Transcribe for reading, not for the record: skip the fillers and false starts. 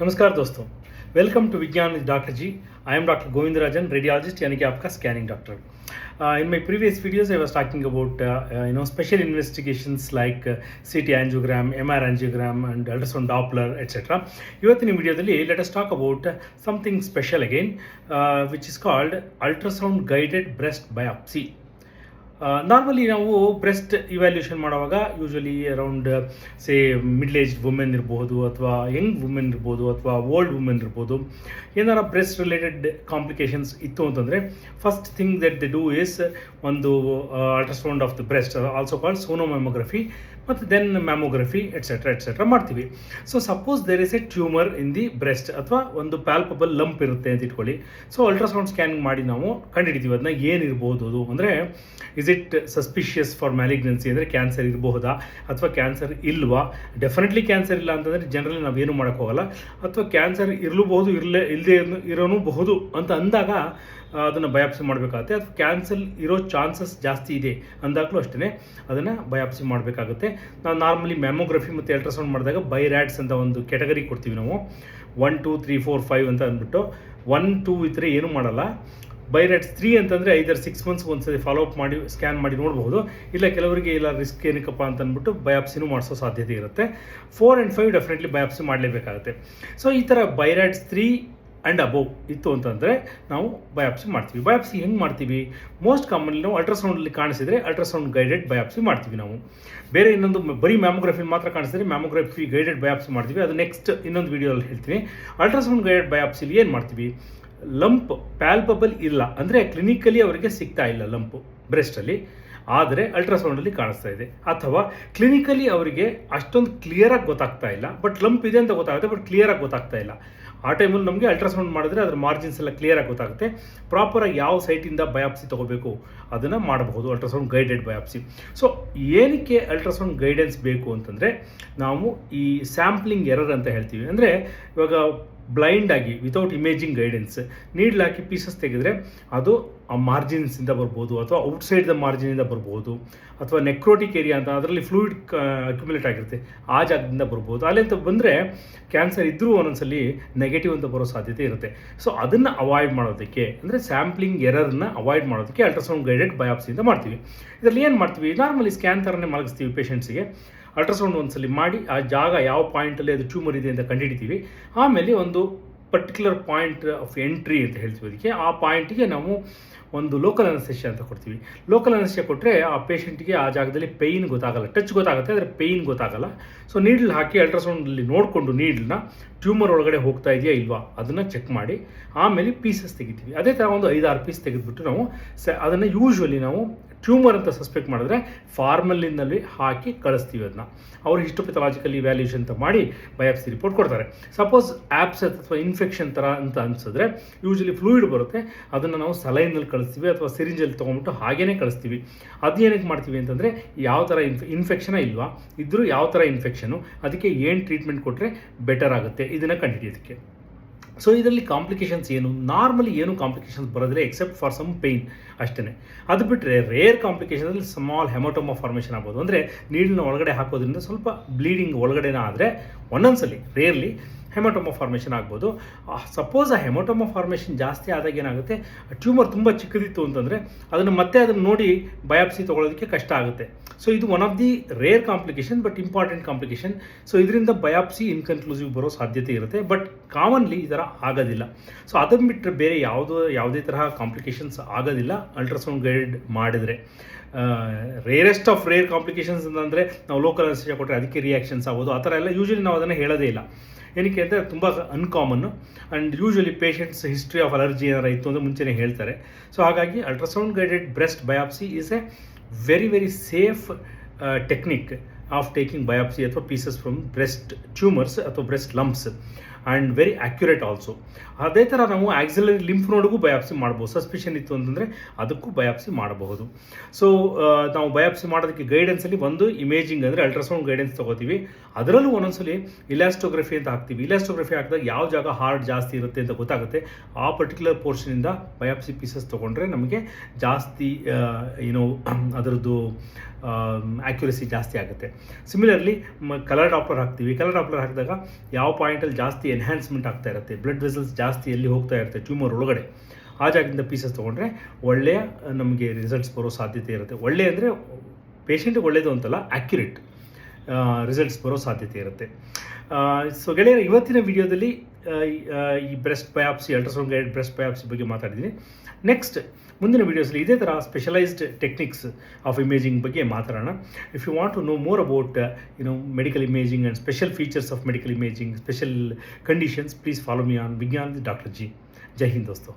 नमस्कार दोस्तों, welcome to Vigyan with doctor G. I am doctor Govindarajan, radiologist यानी कि आपका scanning doctor. In my previous videos, I was talking about special investigations like CT angiogram, MR angiogram, and ultrasound Doppler, etc. ಇವತ್ತಿನ ವಿಡಿಯೋದಲ್ಲಿ let us talk about something special again, which is called ultrasound guided breast biopsy. Normally ನಾವು breast evaluation ಮಾಡುವಾಗ usually around middle aged women ಇರ್ಬೋದು, ಅಥವಾ Young women ಇರ್ಬೋದು, ಅಥವಾ old women ಇರ್ಬೋದು. ಏನಾರ ಬ್ರೆಸ್ಟ್ ರಿಲೇಟೆಡ್ ಕಾಂಪ್ಲಿಕೇಶನ್ಸ್ ಇತ್ತು ಅಂತಂದರೆ first thing that they do is ಒಂದು ultrasound of the breast, also called sonomammography, ಮತ್ತು ದೆನ್ ಮ್ಯಾಮೋಗ್ರಫಿ ಎಟ್ಸೆಟ್ರಾ ಮಾಡ್ತೀವಿ. So suppose there is a tumour in the breast, ಅಥವಾ ಒಂದು ಪ್ಯಾಲ್ಪಬಲ್ ಲಂಪ್ ಇರುತ್ತೆ ಅಂತ ಇಟ್ಕೊಳ್ಳಿ. ಸೊ ಅಲ್ಟ್ರಾಸೌಂಡ್ ಸ್ಕ್ಯಾನಿಂಗ್ ಮಾಡಿ ನಾವು ಕಂಡುಹಿಡಿತೀವಿ ಅದನ್ನ ಏನಿರ್ಬೋದು. ಅದು ಅಂದರೆ is it suspicious for malignancy, ಅಂದರೆ ಕ್ಯಾನ್ಸರ್ ಇರಬಹುದಾ ಅಥವಾ ಕ್ಯಾನ್ಸರ್ ಇಲ್ವಾ. ಡೆಫಿನೆಟ್ಲಿ ಕ್ಯಾನ್ಸರ್ ಇಲ್ಲ ಅಂತಂದರೆ ಜನರಲಿ ನಾವೇನು ಮಾಡೋಕ್ಕೋಗಲ್ಲ, ಅಥವಾ ಕ್ಯಾನ್ಸರ್ ಇರಲೂಬಹುದು ಇಲ್ಲದೆ ಇರೋನೂಬಹುದು ಅಂತ ಅಂದಾಗ ಅದನ್ನು ಬಯಾಪ್ಸಿ ಮಾಡಬೇಕಾಗುತ್ತೆ. ಅಥವಾ ಕ್ಯಾನ್ಸರ್ ಇರೋ ಚಾನ್ಸಸ್ ಜಾಸ್ತಿ ಇದೆ ಅಂದಾಗಲೂ ಅಷ್ಟೇ ಅದನ್ನು ಬಯಾಪ್ಸಿ ಮಾಡಬೇಕಾಗುತ್ತೆ. ನಾವು ನಾರ್ಮಲಿ ಮ್ಯಾಮೋಗ್ರಫಿ ಮತ್ತು ಅಲ್ಟ್ರಾಸೌಂಡ್ ಮಾಡಿದಾಗ ಬೈರ್ಯಾಡ್ಸ್ ಅಂತ ಒಂದು ಕೆಟಗರಿ ಕೊಡ್ತೀವಿ ನಾವು. 1, 2, 3, 4, 5 ಅಂತ ಅಂದ್ಬಿಟ್ಟು 1, 2 ಇದ್ದರೆ ಏನೂ ಮಾಡಲ್ಲ. ಬೈರ್ಯಾಡ್ಸ್ 3 ಅಂತಂದರೆ ಐದರ್ 6 ಮಂತ್ಸ್ ಒಂದ್ಸರಿ ಫಾಲೋ ಅಪ್ ಮಾಡಿ ಸ್ಕ್ಯಾನ್ ಮಾಡಿ ನೋಡ್ಬೋದು. ಇಲ್ಲ ಕೆಲವರಿಗೆ ಇಲ್ಲ ರಿಸ್ಕ್ ಏನಕ್ಕಪ್ಪ ಅಂತ ಅಂದ್ಬಿಟ್ಟು ಬಯಾಪ್ಸಿನೂ ಮಾಡಿಸೋ ಸಾಧ್ಯತೆ ಇರುತ್ತೆ. 4 and 5 ಡೆಫಿನೆಟ್ಲಿ ಬಯಾಪ್ಸಿ ಮಾಡಲೇಬೇಕಾಗುತ್ತೆ. ಸೊ ಈ ಥರ ಬೈರ್ಯಾಡ್ಸ್ 3 ಆ್ಯಂಡ್ ಅಬೋವ್ ಇತ್ತು ಅಂತಂದರೆ ನಾವು ಬಯಾಪ್ಸಿ ಮಾಡ್ತೀವಿ. ಬಯಾಪ್ಸಿ ಹೆಂಗೆ ಮಾಡ್ತೀವಿ? ಮೋಸ್ಟ್ ಕಾಮನ್ಲಿ ನಾವು ಅಲ್ಟ್ರಾಸೌಂಡಲ್ಲಿ ಕಾಣಿಸಿದರೆ ಅಲ್ಟ್ರಾಸೌಂಡ್ ಗೈಡೆಡ್ ಬಯಾಪ್ಸಿ ಮಾಡ್ತೀವಿ ನಾವು. ಬೇರೆ ಇನ್ನೊಂದು ಬರೀ ಮ್ಯಾಮೋಗ್ರಫಿ ಮಾತ್ರ ಕಾಣಿಸಿದರೆ ಮ್ಯಾಮೋಗ್ರಫಿ ಗೈಡೆಡ್ ಬಯಾಪ್ಸಿ ಮಾಡ್ತೀವಿ. ಅದು ನೆಕ್ಸ್ಟ್ ಇನ್ನೊಂದು ವೀಡಿಯೋದಲ್ಲಿ ಹೇಳ್ತೀನಿ. ಅಲ್ಟ್ರಾಸೌಂಡ್ ಗೈಡೆಡ್ ಬಯಾಪ್ಸಿಲಿ ಏನು ಮಾಡ್ತೀವಿ? ಲಂಪ್ ಪ್ಯಾಲ್ಪಬಲ್ ಇಲ್ಲ ಅಂದರೆ ಕ್ಲಿನಿಕಲಿ ಅವರಿಗೆ ಸಿಗ್ತಾ ಇಲ್ಲ ಲಂಪು ಬ್ರೆಸ್ಟಲ್ಲಿ, ಆದರೆ ಅಲ್ಟ್ರಾಸೌಂಡಲ್ಲಿ ಕಾಣಿಸ್ತಾ ಇದೆ. ಅಥವಾ ಕ್ಲಿನಿಕಲಿ ಅವರಿಗೆ ಅಷ್ಟೊಂದು ಕ್ಲಿಯರಾಗಿ ಗೊತ್ತಾಗ್ತಾ ಇಲ್ಲ, ಬಟ್ ಲಂಪ್ ಇದೆ ಅಂತ ಗೊತ್ತಾಗುತ್ತೆ, ಬಟ್ ಕ್ಲಿಯರಾಗಿ ಗೊತ್ತಾಗ್ತಾ ಇಲ್ಲ. ಆ ಟೈಮಲ್ಲಿ ನಮಗೆ ಅಲ್ಟ್ರಾಸೌಂಡ್ ಮಾಡಿದ್ರೆ ಅದ್ರ ಮಾರ್ಜಿನ್ಸ್ ಎಲ್ಲ ಕ್ಲಿಯರಾಗಿ ಗೊತ್ತಾಗುತ್ತೆ. ಪ್ರಾಪರಾಗಿ ಯಾವ ಸೈಟಿಂದ ಬಯಾಪ್ಸಿ ತೊಗೋಬೇಕು ಅದನ್ನು ಮಾಡಬಹುದು ಅಲ್ಟ್ರಾಸೌಂಡ್ ಗೈಡೆಡ್ ಬಯಾಪ್ಸಿ. ಸೊ ಏನಕ್ಕೆ ಅಲ್ಟ್ರಾಸೌಂಡ್ ಗೈಡೆನ್ಸ್ ಬೇಕು ಅಂತಂದರೆ, ನಾವು ಈ ಸ್ಯಾಂಪ್ಲಿಂಗ್ ಎರರ್ ಅಂತ ಹೇಳ್ತೀವಿ. ಅಂದರೆ ಇವಾಗ ಬ್ಲೈಂಡ್ ಆಗಿ ವಿತೌಟ್ ಇಮೇಜಿಂಗ್ ಗೈಡೆನ್ಸ್ ನೀಡ್ಲ್ ಹಾಕಿ ಪೀಸಸ್ ತೆಗೆದರೆ ಅದು ಆ ಮಾರ್ಜಿನ್ಸಿಂದ ಬರ್ಬೋದು, ಅಥವಾ ಔಟ್ಸೈಡ್ ದ ಮಾರ್ಜಿನಿಂದ ಬರ್ಬೋದು, ಅಥವಾ ನೆಕ್ರೋಟಿಕ್ ಏರಿಯಾ ಅಂತ ಅದರಲ್ಲಿ ಫ್ಲೂಯಿಡ್ ಅಕ್ಯುಮುಲೇಟ್ ಆಗಿರುತ್ತೆ ಆ ಜಾಗದಿಂದ ಬರ್ಬೋದು. ಅಲ್ಲಿಂದ ಬಂದರೆ ಕ್ಯಾನ್ಸರ್ ಇದ್ದರೂ ಒಂದೊಂದ್ಸಲಿ ನೆಗೆಟಿವ್ ಅಂತ ಬರೋ ಸಾಧ್ಯತೆ ಇರುತ್ತೆ. ಸೊ ಅದನ್ನು ಅವಾಯ್ಡ್ ಮಾಡೋದಕ್ಕೆ, ಅಂದರೆ ಸ್ಯಾಂಪ್ಲಿಂಗ್ ಎರರ್ನ ಅವಾಯ್ಡ್ ಮಾಡೋದಕ್ಕೆ ಅಲ್ಟ್ರಾಸೌಂಡ್ ಗೈಡೆಡ್ ಬಯಾಪ್ಸಿಯಿಂದ ಮಾಡ್ತೀವಿ. ಇದರಲ್ಲಿ ಏನು ಮಾಡ್ತೀವಿ? ನಾರ್ಮಲಿ ಸ್ಕ್ಯಾನ್ ಥರನೇ ಮಲಗಿಸ್ತೀವಿ ಪೇಷಂಟ್ಸಿಗೆ. ಅಲ್ಟ್ರಾಸೌಂಡ್ ಒಂದ್ಸಲಿ ಮಾಡಿ ಆ ಜಾಗ ಯಾವ ಪಾಯಿಂಟಲ್ಲಿ ಅದು ಟ್ಯೂಮರ್ ಇದೆ ಅಂತ ಕಂಡುಹಿಡಿತೀವಿ. ಆಮೇಲೆ ಒಂದು ಪರ್ಟಿಕ್ಯುಲರ್ ಪಾಯಿಂಟ್ ಆಫ್ ಎಂಟ್ರಿ ಅಂತ ಹೇಳ್ತೀವಿ ಅದಕ್ಕೆ. ಆ ಪಾಯಿಂಟಿಗೆ ನಾವು ಒಂದು ಲೋಕಲ್ ಅನಸ್ತೇಷಿಯಾ ಅಂತ ಕೊಡ್ತೀವಿ. ಲೋಕಲ್ ಅನಸ್ತೇಷಿಯಾ ಕೊಟ್ಟರೆ ಆ ಪೇಷಂಟಿಗೆ ಆ ಜಾಗದಲ್ಲಿ ಪೇಯ್ನ್ ಗೊತ್ತಾಗಲ್ಲ, ಟಚ್ ಗೊತ್ತಾಗುತ್ತೆ ಆದರೆ ಪೇಯ್ನ್ ಗೊತ್ತಾಗಲ್ಲ. ಸೊ ನೀಡ್ಲ್ ಹಾಕಿ ಅಲ್ಟ್ರಾಸೌಂಡಲ್ಲಿ ನೋಡಿಕೊಂಡು ನೀಡ್ಲನ್ನ ಟ್ಯೂಮರ್ ಒಳಗಡೆ ಹೋಗ್ತಾ ಇದೆಯಾ ಇಲ್ವಾ ಅದನ್ನು ಚೆಕ್ ಮಾಡಿ ಆಮೇಲೆ ಪೀಸಸ್ ತೆಗಿತೀವಿ. ಅದೇ ಥರ ಒಂದು 5-6 ಪೀಸ್ ತೆಗೆದುಬಿಟ್ಟು ನಾವು ಅದನ್ನು ಯೂಶ್ವಲಿ ನಾವು ಟ್ಯೂಮರ್ ಅಂತ ಸಸ್ಪೆಕ್ಟ್ ಮಾಡಿದ್ರೆ ಫಾರ್ಮಲಿನಲ್ಲಿ ಹಾಕಿ ಕಳಿಸ್ತೀವಿ. ಅದನ್ನ ಅವರು ಹಿಸ್ಟೋಪೆಥಾಲಜಿಕಲ್ ಇವ್ಯಾಲ್ಯೂಷನ್ ಅಂತ ಮಾಡಿ ಬಯಾಪ್ಸಿ ರಿಪೋರ್ಟ್ ಕೊಡ್ತಾರೆ. ಸಪೋಸ್ ಆಪ್ಸೆಸ್ ಅಥವಾ ಇನ್ಫೆಕ್ಷನ್ ಥರ ಅಂತ ಅನಿಸಿದ್ರೆ ಯೂಶ್ವಲಿ ಫ್ಲೂಯಿಡ್ ಬರುತ್ತೆ, ಅದನ್ನು ನಾವು ಸಲೈನಲ್ಲಿ ಕಳಿಸ್ತೀವಿ ಅಥವಾ ಸಿರಿಂಜಲ್ಲಿ ತೊಗೊಂಬಿಟ್ಟು ಹಾಗೇ ಕಳಿಸ್ತೀವಿ. ಅದೇನಕ್ಕೆ ಮಾಡ್ತೀವಿ ಅಂತಂದರೆ ಯಾವ ಥರ ಇನ್ಫೆಕ್ಷನ ಇಲ್ವಾ, ಇದ್ದರೂ ಯಾವ ಥರ ಇನ್ಫೆಕ್ಷನು, ಅದಕ್ಕೆ ಏನು ಟ್ರೀಟ್ಮೆಂಟ್ ಕೊಟ್ಟರೆ ಬೆಟರ್ ಆಗುತ್ತೆ ಇದನ್ನು ಕಂಡುಹಿಡಿಯೋದಕ್ಕೆ. ಸೊ ಇದರಲ್ಲಿ ಕಾಂಪ್ಲಿಕೇಶನ್ಸ್ ಏನು? ನಾರ್ಮಲಿ ಏನು ಕಾಂಪ್ಲಿಕೇಶನ್ಸ್ ಬರೋದಿಲ್ಲ ಎಕ್ಸೆಪ್ಟ್ ಫಾರ್ ಸಮ್ ಪೇಯ್ನ್ ಅಷ್ಟೇ. ಅದು ಬಿಟ್ಟರೆ ರೇರ್ ಕಾಂಪ್ಲಿಕೇಶನಲ್ಲಿ ಸ್ಮಾಲ್ ಹೆಮೋಟೋಮಾ ಫಾರ್ಮೇಷನ್ ಆಗ್ಬೋದು. ಅಂದರೆ ನೀರಿನ ಒಳಗಡೆ ಹಾಕೋದ್ರಿಂದ ಸ್ವಲ್ಪ ಬ್ಲೀಡಿಂಗ್ ಒಳಗಡೆನ ಆದರೆ ಒಂದೊಂದ್ಸಲಿ ರೇರ್ಲಿ ಹೆಮೋಟೋಮಾ ಫಾರ್ಮೇಷನ್ ಆಗ್ಬೋದು. ಸಪೋಸ್ ಆ ಹೆಮೋಟೋಮಾ ಫಾರ್ಮೇಷನ್ ಜಾಸ್ತಿ ಆದಾಗ ಏನಾಗುತ್ತೆ, ಟ್ಯೂಮರ್ ತುಂಬ ಚಿಕ್ಕದಿತ್ತು ಅಂತಂದರೆ ಅದನ್ನು ನೋಡಿ ಬಯಾಪ್ಸಿ ತೊಗೊಳೋದಕ್ಕೆ ಕಷ್ಟ ಆಗುತ್ತೆ. ಸೊ ಇದು one of the rare complication but important complication. So ಇದರಿಂದ ಬಯಾಪ್ಸಿ ಇನ್ಕನ್ಕ್ಲೂಸಿವ್ ಬರೋ ಸಾಧ್ಯತೆ ಇರುತ್ತೆ, ಬಟ್ ಕಾಮನ್ಲಿ ಈ ಥರ ಆಗೋದಿಲ್ಲ. ಸೊ ಅದನ್ನು ಬಿಟ್ಟರೆ ಬೇರೆ ಯಾವುದೇ ತರಹ ಕಾಂಪ್ಲಿಕೇಶನ್ಸ್ ಆಗೋದಿಲ್ಲ ಅಲ್ಟ್ರಾಸೌಂಡ್ ಗೈಡೆಡ್ ಮಾಡಿದರೆ. ರೇರೆಸ್ಟ್ ಆಫ್ ರೇರ್ ಕಾಂಪ್ಲಿಕೇಶನ್ಸ್ ಅಂತಂದರೆ ನಾವು ಲೋಕಲ್ ಅನಸ್ತೇಷಿಯಾ ಕೊಟ್ಟರೆ ಅದಕ್ಕೆ ರಿಯಾಕ್ಷನ್ಸ್ ಆಗೋದು, ಆ ಥರ ಎಲ್ಲ ಯೂಶ್ವಲಿ ನಾವು ಅದನ್ನು ಹೇಳೋದೇ ಇಲ್ಲ. ಏನಕ್ಕೆ ಅಂದರೆ ತುಂಬ uncommon. And usually patients history of allergy ಏನಾರು ಇತ್ತು ಅಂದರೆ ಮುಂಚೆನೇ ಹೇಳ್ತಾರೆ. ಸೊ ಹಾಗಾಗಿ ultrasound guided breast biopsy is a very safe technique of taking biopsy ಅಥವಾ ಪೀಸಸ್ ಫ್ರಮ್ ಬ್ರೆಸ್ಟ್ ಟ್ಯೂಮರ್ಸ್ ಅಥವಾ breast lumps, and very accurate also. ಅದೇ ಥರ ನಾವು ಆಕ್ಸಿಲರಿ ಲಿಂಫ್ ನೋಡ್ಗೂ ಬಯಾಪ್ಸಿ ಮಾಡ್ಬೋದು. ಸಸ್ಪಿಷನ್ ಇತ್ತು ಅಂತಂದರೆ ಅದಕ್ಕೂ ಬಯಾಪ್ಸಿ ಮಾಡಬಹುದು. ಸೊ ನಾವು ಬಯಾಪ್ಸಿ ಮಾಡೋದಕ್ಕೆ ಗೈಡೆನ್ಸಲ್ಲಿ ಒಂದು ಇಮೇಜಿಂಗ್ ಅಂದರೆ ಅಲ್ಟ್ರಾಸೌಂಡ್ ಗೈಡೆನ್ಸ್ ತೊಗೋತೀವಿ. ಅದರಲ್ಲೂ ಒಂದೊಂದ್ಸಲಿ ಇಲಾಸ್ಟೋಗ್ರಫಿ ಅಂತ ಹಾಕ್ತೀವಿ. ಇಲಾಸ್ಟೋಗ್ರಫಿ ಹಾಕಿದಾಗ ಯಾವ ಜಾಗ ಹಾರ್ಡ್ ಜಾಸ್ತಿ ಇರುತ್ತೆ ಅಂತ ಗೊತ್ತಾಗುತ್ತೆ. ಆ ಪರ್ಟಿಕ್ಯುಲರ್ ಪೋರ್ಷನಿಂದ ಬಯಾಪ್ಸಿ ಪೀಸಸ್ ತೊಗೊಂಡ್ರೆ ನಮಗೆ ಜಾಸ್ತಿ ಅದರದ್ದು ಆ್ಯಕ್ಯುರಸಿ ಜಾಸ್ತಿ ಆಗುತ್ತೆ. ಸಿಮಿಲರ್ಲಿ ಕಲರ್ ಡಾಪ್ಲರ್ ಹಾಕ್ತೀವಿ. ಕಲರ್ ಡಾಪ್ಲರ್ ಹಾಕಿದಾಗ ಯಾವ ಪಾಯಿಂಟಲ್ಲಿ ಜಾಸ್ತಿ ಎನ್ಹ್ಯಾನ್ಸ್ಮೆಂಟ್ ಆಗ್ತಾ ಇರುತ್ತೆ, ಬ್ಲಡ್ ವೆಸಲ್ಸ್ ಜಾಸ್ತಿ ಎಲ್ಲಿ ಹೋಗ್ತಾ ಇರುತ್ತೆ ಟ್ಯೂಮರ್ ಒಳಗಡೆ, ಆ ಜಾಗದಿಂದ ಪೀಸಸ್ ತೊಗೊಂಡ್ರೆ ಒಳ್ಳೆಯ ನಮಗೆ ರಿಸಲ್ಟ್ಸ್ ಬರೋ ಸಾಧ್ಯತೆ ಇರುತ್ತೆ. ಒಳ್ಳೆಯ ಅಂದರೆ ಪೇಷಂಟಿಗೆ ಒಳ್ಳೆಯದು ಅಂತಲ್ಲ, ಆ್ಯಕ್ಯುರೇಟ್ ರಿಸಲ್ಟ್ಸ್ ಬರೋ ಸಾಧ್ಯತೆ ಇರುತ್ತೆ. ಸೊ ಗೆಳೆಯರ, ಇವತ್ತಿನ ವಿಡಿಯೋದಲ್ಲಿ ಈ breast biopsy, ultrasound guided breast biopsy ಬಗ್ಗೆ ಮಾತಾಡಿದ್ದೀನಿ. ನೆಕ್ಸ್ಟ್ ಮುಂದಿನ ವೀಡಿಯೋಸಲ್ಲಿ ಇದೇ ಥರ ಸ್ಪೆಷಲೈಸ್ಡ್ ಟೆಕ್ನಿಕ್ಸ್ ಆಫ್ ಇಮೇಜಿಂಗ್ ಬಗ್ಗೆ ಮಾತಾಡೋಣ. If you want to know more about medical imaging and special features of medical imaging, special conditions, please follow me on Vigyan doctor G. ಜೈ ಹಿಂದ್ ದೋಸ್ತೋ.